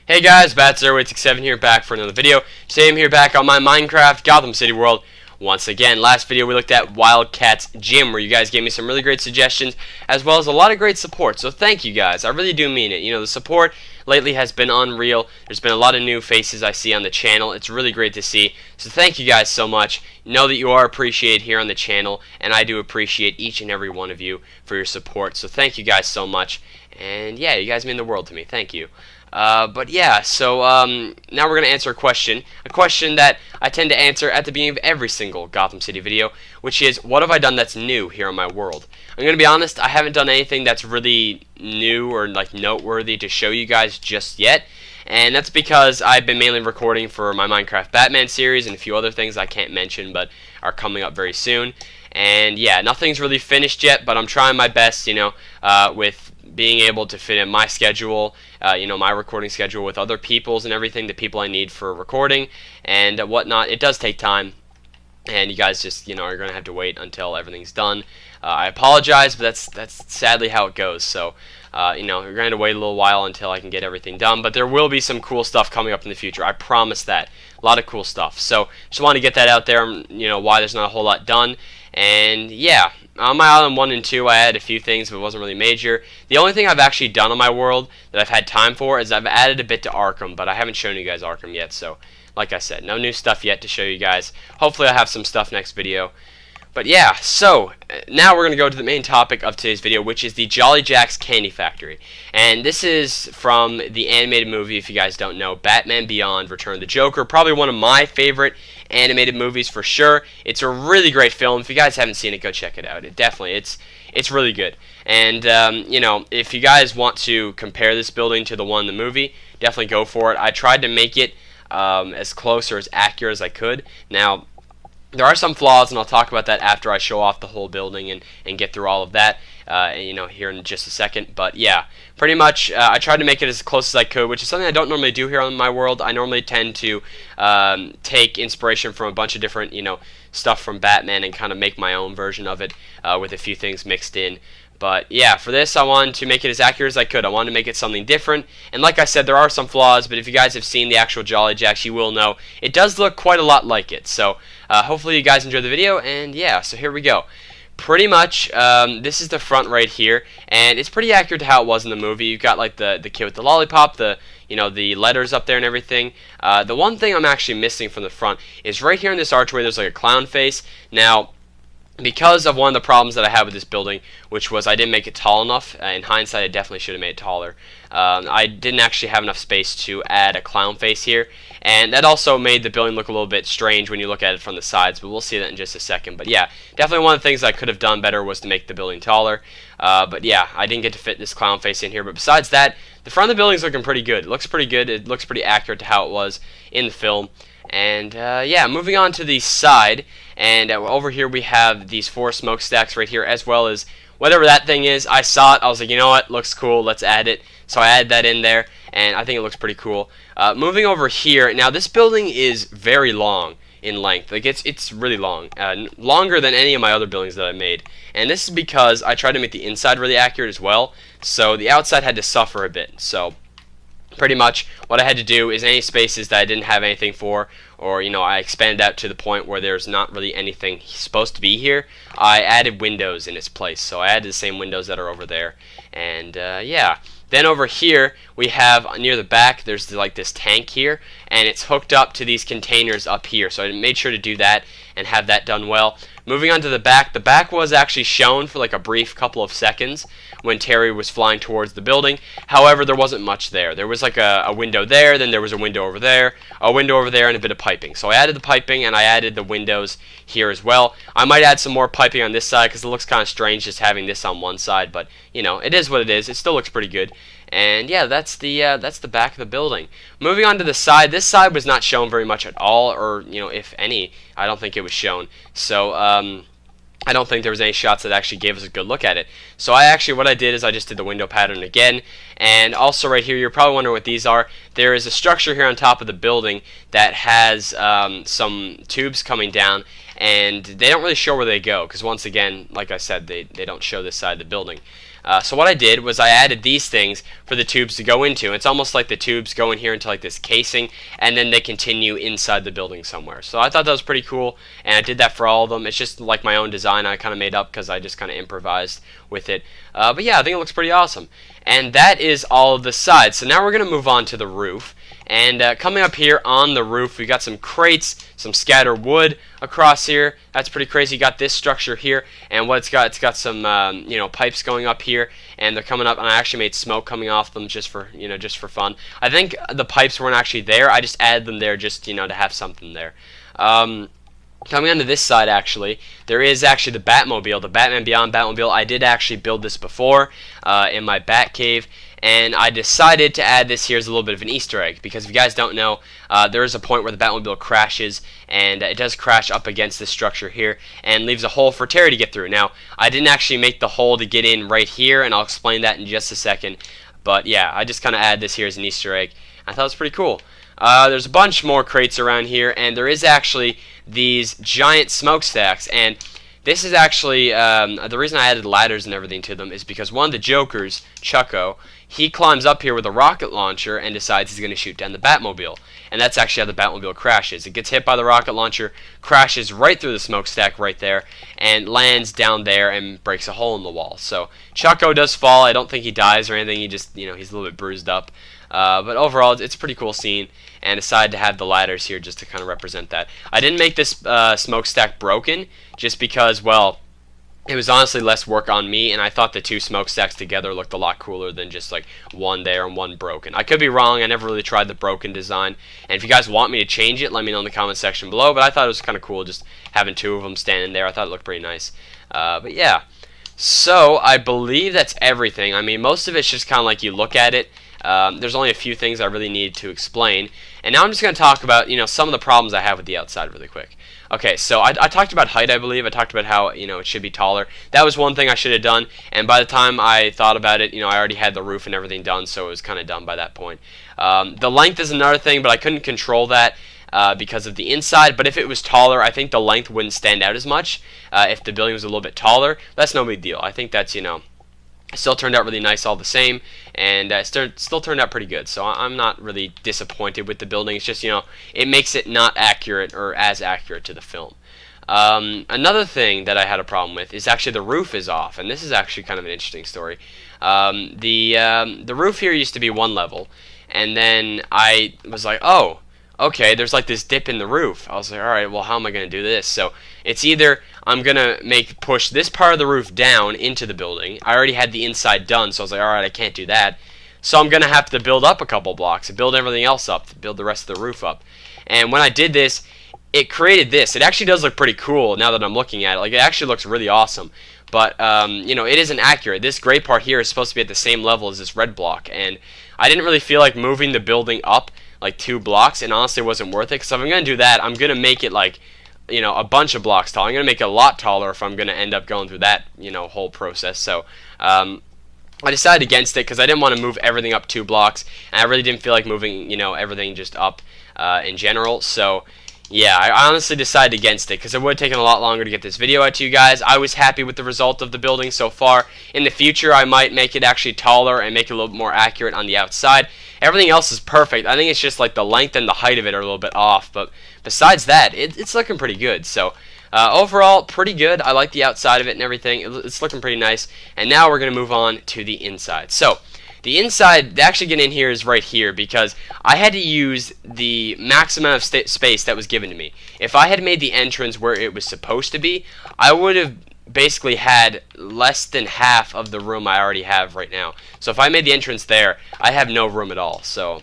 Hey guys, Bats086 here, back for another video. Today I'm here back on my Minecraft Gotham City world once again. Last video we looked at Wildcat's Gym, where you guys gave me some really great suggestions, as well as a lot of great support. So thank you guys, I really do mean it. You know, the support lately has been unreal. There's been a lot of new faces I see on the channel. It's really great to see. So thank you guys so much. Know that you are appreciated here on the channel, and I do appreciate each and every one of you for your support. So thank you guys so much. And yeah, you guys mean the world to me. Thank you. But yeah, so now we're going to answer a question that I tend to answer at the beginning of every single Gotham City video, which is, what have I done that's new here in my world? I'm going to be honest, I haven't done anything that's really new or like noteworthy to show you guys just yet, and that's because I've been mainly recording for my Minecraft Batman series and a few other things I can't mention but are coming up very soon. And yeah, nothing's really finished yet, but I'm trying my best, you know, with being able to fit in my schedule, you know, my recording schedule with other people's and everything, the people I need for recording and whatnot. It does take time, and you guys just, you know, are going to have to wait until everything's done. I apologize, but that's sadly how it goes. So, you know, we're going to wait a little while until I can get everything done, but there will be some cool stuff coming up in the future. I promise that. A lot of cool stuff. So, just want to get that out there, you know, why there's not a whole lot done. And yeah, on my Island 1 and 2 I had a few things, but it wasn't really major. The only thing I've actually done on my world that I've had time for is I've added a bit to Arkham, but I haven't shown you guys Arkham yet, so like I said, no new stuff yet to show you guys. Hopefully I'll have some stuff next video. But yeah, so now we're going to go to the main topic of today's video, which is the Jolly Jack's Candy Factory. And this is from the animated movie, if you guys don't know, Batman Beyond: Return of the Joker. Probably one of my favorite animated movies for sure. It's a really great film. If you guys haven't seen it, go check it out. It's really good. And you know, if you guys want to compare this building to the one in the movie, definitely go for it. I tried to make it as close or as accurate as I could. Now, there are some flaws, and I'll talk about that after I show off the whole building and get through all of that, you know, here in just a second. But yeah, pretty much I tried to make it as close as I could, which is something I don't normally do here on my world. I normally tend to take inspiration from a bunch of different, you know, stuff from Batman and kind of make my own version of it with a few things mixed in. But yeah, for this I wanted to make it as accurate as I could. I wanted to make it something different. And like I said, there are some flaws, but if you guys have seen the actual Jolly Jacks, you will know it does look quite a lot like it. So hopefully you guys enjoyed the video, and yeah, so here we go. Pretty much, this is the front right here, and it's pretty accurate to how it was in the movie. You've got like the kid with the lollipop, you know, the letters up there and everything. The one thing I'm actually missing from the front is right here in this archway there's like a clown face. Now, because of one of the problems that I had with this building, which was I didn't make it tall enough. In hindsight, I definitely should have made it taller. I didn't actually have enough space to add a clown face here, and that also made the building look a little bit strange when you look at it from the sides, but we'll see that in just a second. But yeah, definitely one of the things I could have done better was to make the building taller. But yeah, I didn't get to fit this clown face in here, but besides that, the front of the building's looking pretty good. It looks pretty good. It looks pretty accurate to how it was in the film. And yeah, moving on to the side, and over here we have these 4 smokestacks right here, as well as whatever that thing is. I saw it, I was like, you know what, looks cool, let's add it. So I added that in there, and I think it looks pretty cool. Moving over here, now this building is very long in length. Like it's really long, longer than any of my other buildings that I made. And this is because I tried to make the inside really accurate as well, so the outside had to suffer a bit. So pretty much what I had to do is any spaces that I didn't have anything for, or you know, I expanded out to the point where there's not really anything supposed to be here, I added windows in its place. So I added the same windows that are over there. And yeah, then over here we have near the back there's like this tank here, and it's hooked up to these containers up here, so I made sure to do that and have that done well. Moving on to the back was actually shown for like a brief couple of seconds when Terry was flying towards the building. However, there wasn't much there. There was like a window there, then there was a window over there, and a bit of piping. So I added the piping, and I added the windows here as well. I might add some more piping on this side because it looks kind of strange just having this on one side, but you know, it is what it is. It still looks pretty good. And yeah, that's the back of the building. Moving on to the side, this side was not shown very much at all, or you know, if any, I don't think it was shown. So I don't think there was any shots that actually gave us a good look at it. So what I did is I just did the window pattern again, and also right here, you're probably wondering what these are. There is a structure here on top of the building that has some tubes coming down, and they don't really show where they go, because once again, like I said, they don't show this side of the building. So what I did was I added these things for the tubes to go into. It's almost like the tubes go in here into like this casing, and then they continue inside the building somewhere. So I thought that was pretty cool, and I did that for all of them. It's just like my own design I kind of made up because I just kind of improvised with it. But yeah, I think it looks pretty awesome. And that is all of the sides. So now we're going to move on to the roof. And coming up here on the roof, we got some crates, some scattered wood across here. That's pretty crazy. You got this structure here, and what it's got some pipes going up here, and they're coming up. And I actually made smoke coming off them just for fun. I think the pipes weren't actually there. I just added them there just to have something there. Coming onto this side, actually, there is actually the Batmobile, the Batman Beyond Batmobile. I did actually build this before in my Batcave, and I decided to add this here as a little bit of an Easter egg, because if you guys don't know, there is a point where the Batmobile crashes, and it does crash up against this structure here, and leaves a hole for Terry to get through. Now, I didn't actually make the hole to get in right here, and I'll explain that in just a second, but yeah, I just kind of add this here as an Easter egg. I thought it was pretty cool. There's a bunch more crates around here, and there is actually these giant smokestacks, and this is actually the reason I added ladders and everything to them is because one of the Jokers, Chucko, he climbs up here with a rocket launcher and decides he's going to shoot down the Batmobile, and that's actually how the Batmobile crashes. It gets hit by the rocket launcher, crashes right through the smokestack right there, and lands down there and breaks a hole in the wall. So Chucko does fall. I don't think he dies or anything. He just, he's a little bit bruised up. But overall, it's a pretty cool scene, and decided to have the ladders here just to kind of represent that. I didn't make this smokestack broken just because, well, it was honestly less work on me, and I thought the two smokestacks together looked a lot cooler than just like one there and one broken. I could be wrong. I never really tried the broken design, and if you guys want me to change it, let me know in the comment section below. But I thought it was kind of cool just having two of them standing there. I thought it looked pretty nice. But yeah, so I believe that's everything. I mean, most of it's just kind of like you look at it. There's only a few things I really need to explain, and now I'm just going to talk about some of the problems I have with the outside really quick. Okay, so I talked about height, I believe. I talked about how it should be taller. That was one thing I should have done, and by the time I thought about it, I already had the roof and everything done, so it was kind of done by that point. The length is another thing, but I couldn't control that because of the inside. But if it was taller, I think the length wouldn't stand out as much. If the building was a little bit taller, that's no big deal. I think that's still turned out really nice all the same, and still turned out pretty good. So I'm not really disappointed with the building. It's just, it makes it not accurate or as accurate to the film. Another thing that I had a problem with is actually the roof is off, and this is actually kind of an interesting story. The roof here used to be one level, and then I was like, oh, okay, there's like this dip in the roof. I was like, alright, well, how am I going to do this? So it's either I'm going to push this part of the roof down into the building. I already had the inside done, so I was like, alright, I can't do that. So I'm going to have to build up a couple blocks and build everything else up, build the rest of the roof up. And when I did this, it created this. It actually does look pretty cool now that I'm looking at it. Like, it actually looks really awesome. But, it isn't accurate. This gray part here is supposed to be at the same level as this red block. And I didn't really feel like moving the building up like 2 blocks, and honestly it wasn't worth it. So if I'm going to do that, I'm going to make it like, a bunch of blocks tall. I'm going to make it a lot taller if I'm going to end up going through that, whole process. So, I decided against it because I didn't want to move everything up 2 blocks, and I really didn't feel like moving, everything just up in general. So, yeah, I honestly decided against it because it would have taken a lot longer to get this video out to you guys. I was happy with the result of the building so far. In the future, I might make it actually taller and make it a little bit more accurate on the outside. Everything else is perfect. I think it's just like the length and the height of it are a little bit off, but besides that, it's looking pretty good. So, overall, pretty good. I like the outside of it and everything. It's looking pretty nice. And now we're going to move on to the inside. So, the inside, to actually get in here is right here because I had to use the max amount of space that was given to me. If I had made the entrance where it was supposed to be, I would have basically had less than half of the room I already have right now. So if I made the entrance there, I have no room at all. So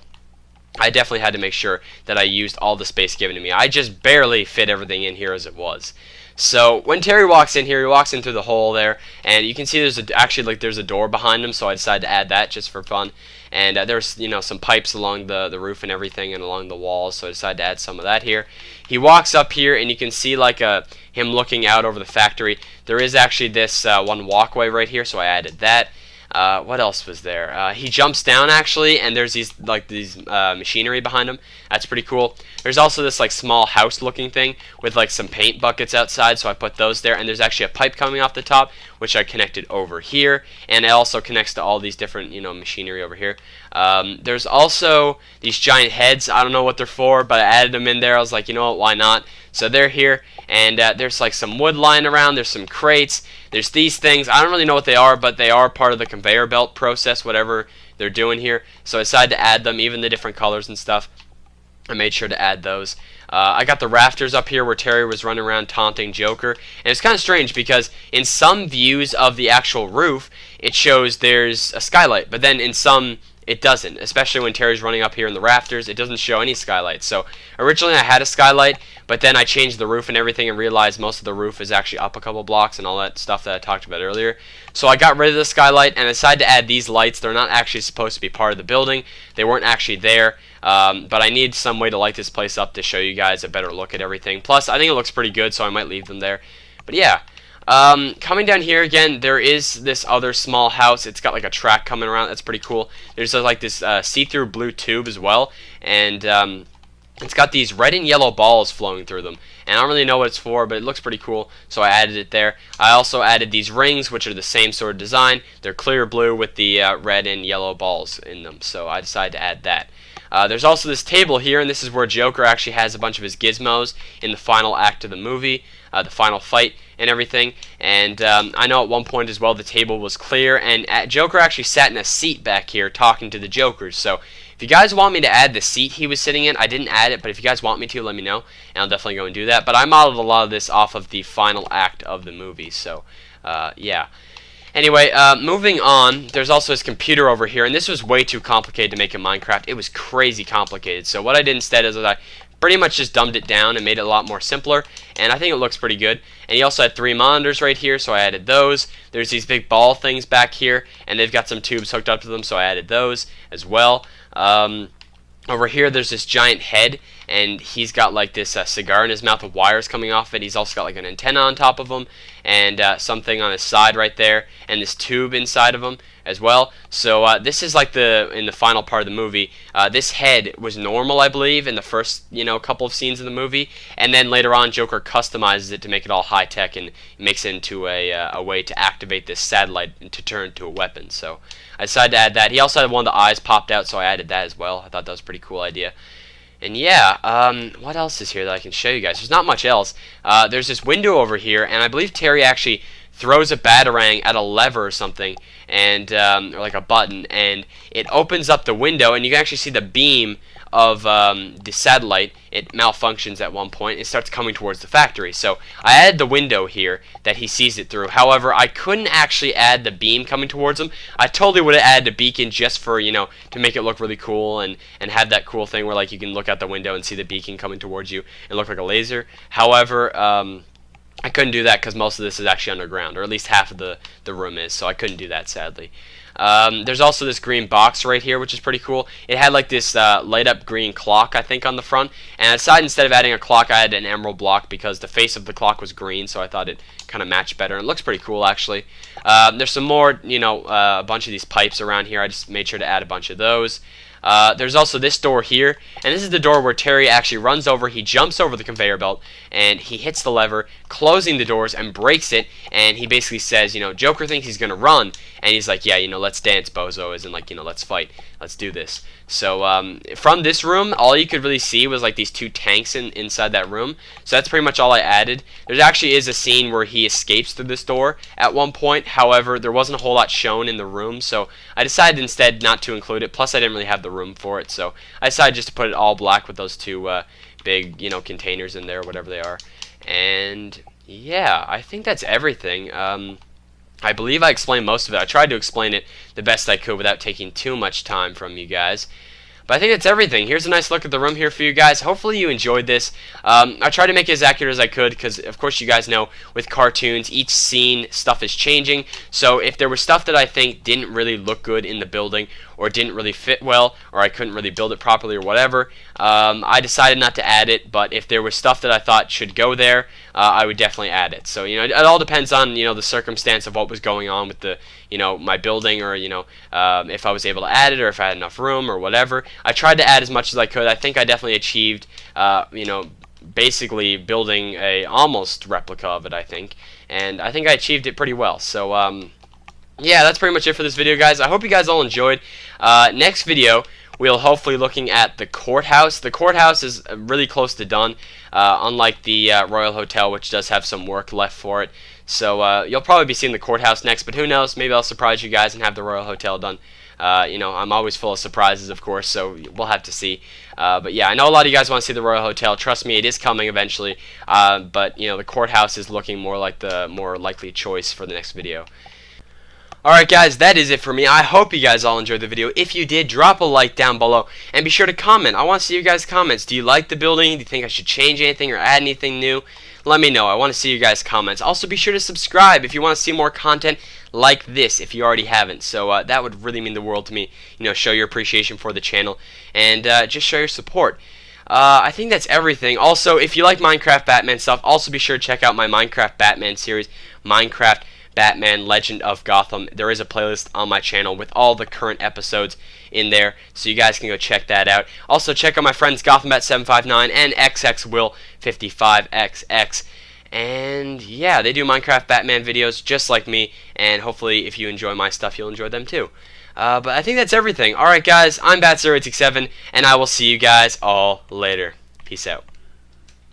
I definitely had to make sure that I used all the space given to me. I just barely fit everything in here as it was. So when Terry walks in here, he walks in through the hole there, and you can see there's there's a door behind him, so I decided to add that just for fun. And there's some pipes along the roof and everything, and along the walls, so I decided to add some of that here. He walks up here, and you can see like him looking out over the factory. There is actually this one walkway right here, so I added that. What else was there? He jumps down actually, and there's these machinery behind him. That's pretty cool. There's also this like small house-looking thing with like some paint buckets outside, so I put those there. And there's actually a pipe coming off the top, which I connected over here, and it also connects to all these different machinery over here. There's also these giant heads. I don't know what they're for, but I added them in there. I was like, you know what, why not? So they're here, and there's like some wood lying around. There's some crates. There's these things. I don't really know what they are, but they are part of the conveyor belt process, whatever they're doing here. So I decided to add them, even the different colors and stuff. I made sure to add those. I got the rafters up here where Terry was running around taunting Joker. And it's kind of strange because in some views of the actual roof, it shows there's a skylight. But then in some, it doesn't. Especially when Terry's running up here in the rafters, it doesn't show any skylight. So originally I had a skylight, but then I changed the roof and everything and realized most of the roof is actually up a couple blocks and all that stuff that I talked about earlier. So I got rid of the skylight and I decided to add these lights. They're not actually supposed to be part of the building. They weren't actually there. But I need some way to light this place up to show you guys a better look at everything. Plus, I think it looks pretty good, so I might leave them there. But yeah, coming down here again, there is this other small house. It's got like a track coming around. That's pretty cool. There's like this see-through blue tube as well, and it's got these red and yellow balls flowing through them. And I don't really know what it's for, but it looks pretty cool, so I added it there. I also added these rings, which are the same sort of design. They're clear blue with the red and yellow balls in them, so I decided to add that. There's also this table here, and this is where Joker actually has a bunch of his gizmos in the final act of the movie, the final fight and everything. And I know at one point as well the table was clear, and Joker actually sat in a seat back here talking to the Jokers. So if you guys want me to add the seat he was sitting in, I didn't add it, but if you guys want me to, let me know, and I'll definitely go and do that. But I modeled a lot of this off of the final act of the movie, so yeah. Anyway, moving on, there's also his computer over here, and this was way too complicated to make in Minecraft. It was crazy complicated, so what I did instead is I pretty much just dumbed it down and made it a lot more simpler, and I think it looks pretty good. And he also had 3 monitors right here, so I added those. There's these big ball things back here, and they've got some tubes hooked up to them, so I added those as well. Over here, there's this giant head, and he's got like this cigar in his mouth with wires coming off it. He's also got like an antenna on top of him, and something on his side right there, and this tube inside of him as well. So this is like in the final part of the movie. This head was normal, I believe, in the first couple of scenes of the movie, and then later on, Joker customizes it to make it all high tech and makes it into a way to activate this satellite to turn into a weapon. So I decided to add that. He also had one of the eyes popped out, so I added that as well. I thought that was a pretty cool idea. And yeah, what else is here that I can show you guys? There's not much else. There's this window over here, and I believe Terry actually throws a batarang at a lever or something, and or like a button, and it opens up the window, and you can actually see the beam of the satellite. It malfunctions at one point. It starts coming towards the factory. So I added the window here that he sees it through. However, I couldn't actually add the beam coming towards him. I totally would have added a beacon just for, to make it look really cool and have that cool thing where like you can look out the window and see the beacon coming towards you and look like a laser. However, I couldn't do that because most of this is actually underground, or at least half of the room is, so I couldn't do that, sadly. There's also this green box right here, which is pretty cool. It had like this light up green clock, I think, on the front, and I decided instead of adding a clock, I added an emerald block because the face of the clock was green, so I thought it kind of matched better, and it looks pretty cool, actually. There's some more, a bunch of these pipes around here. I just made sure to add a bunch of those. There's also this door here, and this is the door where Terry actually runs over, he jumps over the conveyor belt, and he hits the lever, closing the doors, and breaks it, and he basically says, Joker thinks he's gonna run, and he's like, yeah, let's dance, bozo, as in like, let's fight, let's do this. So, from this room, all you could really see was like these 2 tanks inside that room, so that's pretty much all I added. There actually is a scene where he escapes through this door at one point, however, there wasn't a whole lot shown in the room, so I decided instead not to include it, plus I didn't really have the room for it, so I decided just to put it all black with those 2 big, containers in there, whatever they are. And yeah, I think that's everything. I believe I explained most of it. I tried to explain it the best I could without taking too much time from you guys. But I think that's everything. Here's a nice look at the room here for you guys. Hopefully you enjoyed this. I tried to make it as accurate as I could because, of course, you guys know with cartoons, each scene, stuff is changing. So if there was stuff that I think didn't really look good in the building or didn't really fit well or I couldn't really build it properly or whatever, I decided not to add it. But if there was stuff that I thought should go there, I would definitely add it. So, it all depends on, the circumstance of what was going on with the, my building, or if I was able to add it, or if I had enough room or whatever. I tried to add as much as I could. I think I definitely achieved basically building a almost replica of it, I think, and I think I achieved it pretty well. So yeah, that's pretty much it for this video, guys. I hope you guys all enjoyed. Next video, we'll hopefully looking at the courthouse. The courthouse is really close to done, unlike the Royal Hotel, which does have some work left for it. So you'll probably be seeing the courthouse next, but who knows? Maybe I'll surprise you guys and have the Royal Hotel done. I'm always full of surprises, of course, so we'll have to see. But yeah, I know a lot of you guys want to see the Royal Hotel. Trust me, it is coming eventually. But the courthouse is looking more like the more likely choice for the next video. Alright guys, that is it for me. I hope you guys all enjoyed the video. If you did, drop a like down below and be sure to comment. I want to see you guys' comments. Do you like the building? Do you think I should change anything or add anything new? Let me know. I want to see you guys' comments. Also, be sure to subscribe if you want to see more content like this if you already haven't. So that would really mean the world to me. Show your appreciation for the channel and just show your support. I think that's everything. Also, if you like Minecraft Batman stuff, also be sure to check out my Minecraft Batman series, Minecraft Batman Legend of Gotham. There is a playlist on my channel with all the current episodes in there, so you guys can go check that out. Also, check out my friends GothamBat759 and XXWill55XX. And yeah, they do Minecraft Batman videos just like me, and hopefully if you enjoy my stuff, you'll enjoy them too. But I think that's everything. Alright guys, I'm Bat0867, and I will see you guys all later. Peace out.